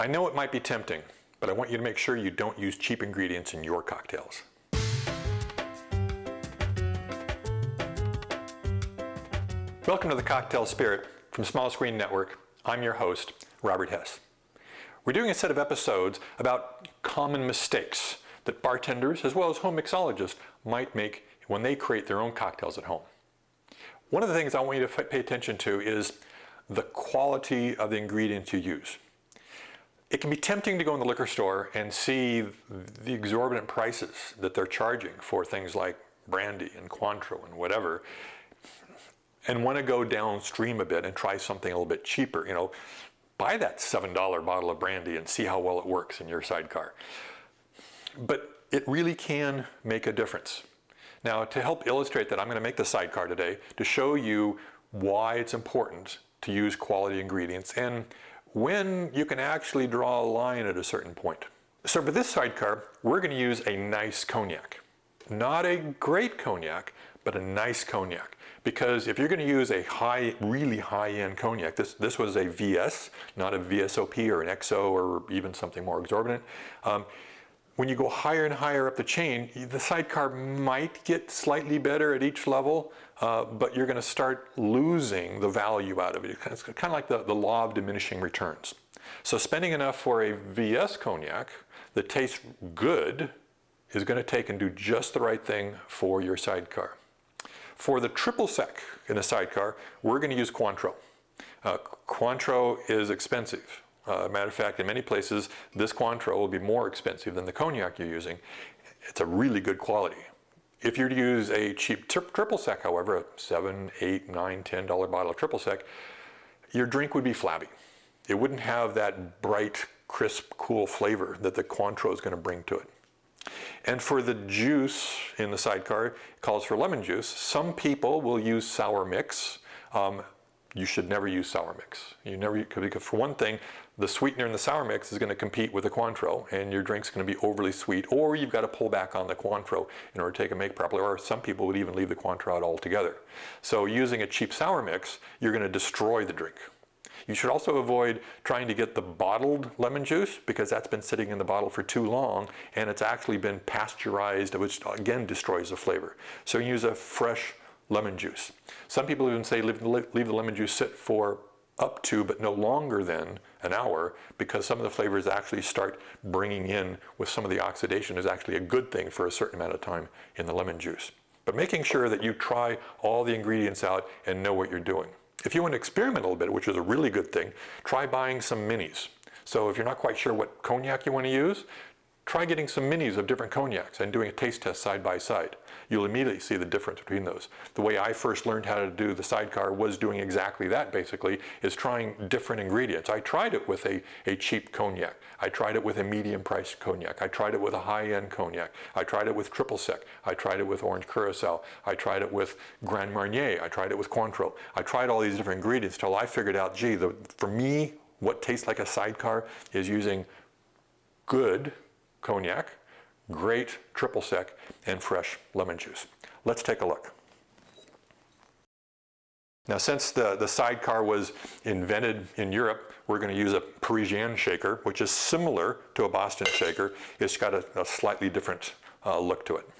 I know it might be tempting, but I want you to make sure you don't use cheap ingredients in your cocktails. Welcome to the Cocktail Spirit from Small Screen Network. I'm your host, Robert Hess. We're doing a set of episodes about common mistakes that bartenders as well as home mixologists might make when they create their own cocktails at home. One of the things I want you to pay attention to is the quality of the ingredients you use. It can be tempting to go in the liquor store and see the exorbitant prices that they're charging for things like brandy and Cointreau and whatever, and want to go downstream a bit and try something a little bit cheaper. You know, buy that $7 bottle of brandy and see how well it works in your sidecar. But it really can make a difference. Now, to help illustrate that, I'm going to make the sidecar today to show you why it's important to use quality ingredients and when you can actually draw a line at a certain point. So for this sidecar, we're going to use a nice cognac. Not a great cognac, but a nice cognac. Because if you're going to use a really high-end cognac, this was a VS, not a VSOP or an XO or even something more exorbitant. When you go higher and higher up the chain, the sidecar might get slightly better at each level, but you're going to start losing the value out of it. It's kind of like the law of diminishing returns. So spending enough for a VS cognac that tastes good is going to take and do just the right thing for your sidecar. For the triple sec in a sidecar, we're going to use Cointreau. Cointreau is expensive. Matter of fact, in many places, this Cointreau will be more expensive than the cognac you're using. It's a really good quality. If you're to use a cheap triple sec, however, a $7, $8, $9, $10 bottle of triple sec, your drink would be flabby. It wouldn't have that bright, crisp, cool flavor that the Cointreau is going to bring to it. And for the juice in the sidecar, it calls for lemon juice. Some people will use sour mix. You should never use sour mix. Because for one thing, the sweetener in the sour mix is going to compete with the Cointreau, and your drink's going to be overly sweet, or you've got to pull back on the Cointreau in order to take and make properly, or some people would even leave the Cointreau out altogether. So using a cheap sour mix, you're going to destroy the drink. You should also avoid trying to get the bottled lemon juice, because that's been sitting in the bottle for too long, and it's actually been pasteurized, which again destroys the flavor. So use a fresh lemon juice. Some people even say leave the lemon juice sit for up to, but no longer than an hour, because some of the flavors actually start bringing in with some of the oxidation is actually a good thing for a certain amount of time in the lemon juice. But making sure that you try all the ingredients out and know what you're doing. If you want to experiment a little bit, which is a really good thing, try buying some minis. So if you're not quite sure what cognac you want to use, try getting some minis of different cognacs and doing a taste test side by side. You'll immediately see the difference between those. The way I first learned how to do the sidecar was doing exactly that, basically, is trying different ingredients. I tried it with a cheap cognac. I tried it with a medium-priced cognac. I tried it with a high-end cognac. I tried it with triple sec. I tried it with orange curacao. I tried it with Grand Marnier. I tried it with Cointreau. I tried all these different ingredients till I figured out, gee, for me, what tastes like a sidecar is using good cognac, great triple sec, and fresh lemon juice. Let's take a look. Now, since the sidecar was invented in Europe, we're going to use a Parisian shaker, which is similar to a Boston shaker. It's got a slightly different look to it.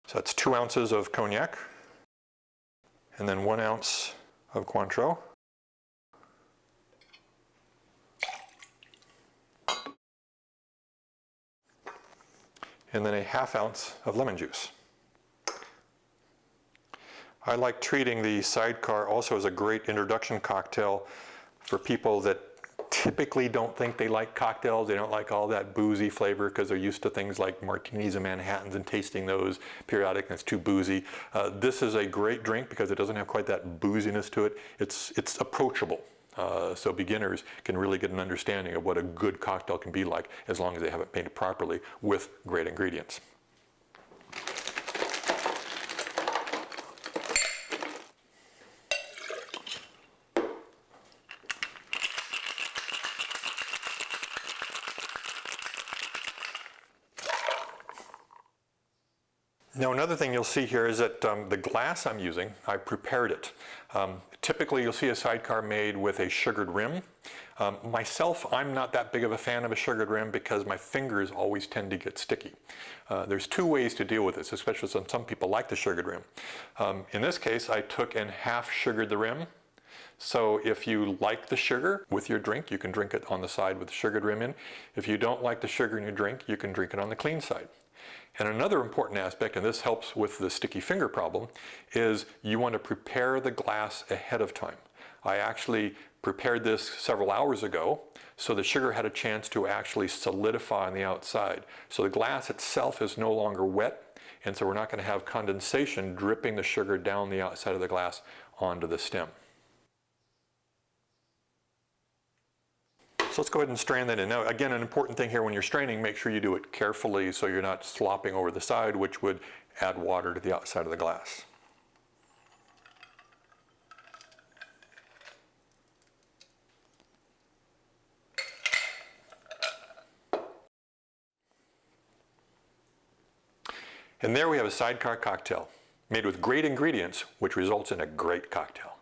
So that's 2 ounces of cognac, and then 1 ounce of Cointreau. And then a ½ ounce of lemon juice. I like treating the sidecar also as a great introduction cocktail for people that typically don't think they like cocktails. They don't like all that boozy flavor because they're used to things like martinis and Manhattans and tasting those periodic and it's too boozy. This is a great drink because it doesn't have quite that booziness to it. It's approachable. So beginners can really get an understanding of what a good cocktail can be like as long as they have it made properly with great ingredients. Now another thing you'll see here is that the glass I'm using, I prepared it. Typically you'll see a Sidecar made with a sugared rim. Myself, I'm not that big of a fan of a sugared rim because my fingers always tend to get sticky. There's two ways to deal with this, especially since some people like the sugared rim. In this case, I took and half sugared the rim. So if you like the sugar with your drink, you can drink it on the side with the sugared rim in. If you don't like the sugar in your drink, you can drink it on the clean side. And another important aspect, and this helps with the sticky finger problem, is you want to prepare the glass ahead of time. I actually prepared this several hours ago, so the sugar had a chance to actually solidify on the outside. So the glass itself is no longer wet, and so we're not going to have condensation dripping the sugar down the outside of the glass onto the stem. So let's go ahead and strain that in. Now again, an important thing here when you're straining, make sure you do it carefully so you're not slopping over the side, which would add water to the outside of the glass. And there we have a Sidecar cocktail made with great ingredients, which results in a great cocktail.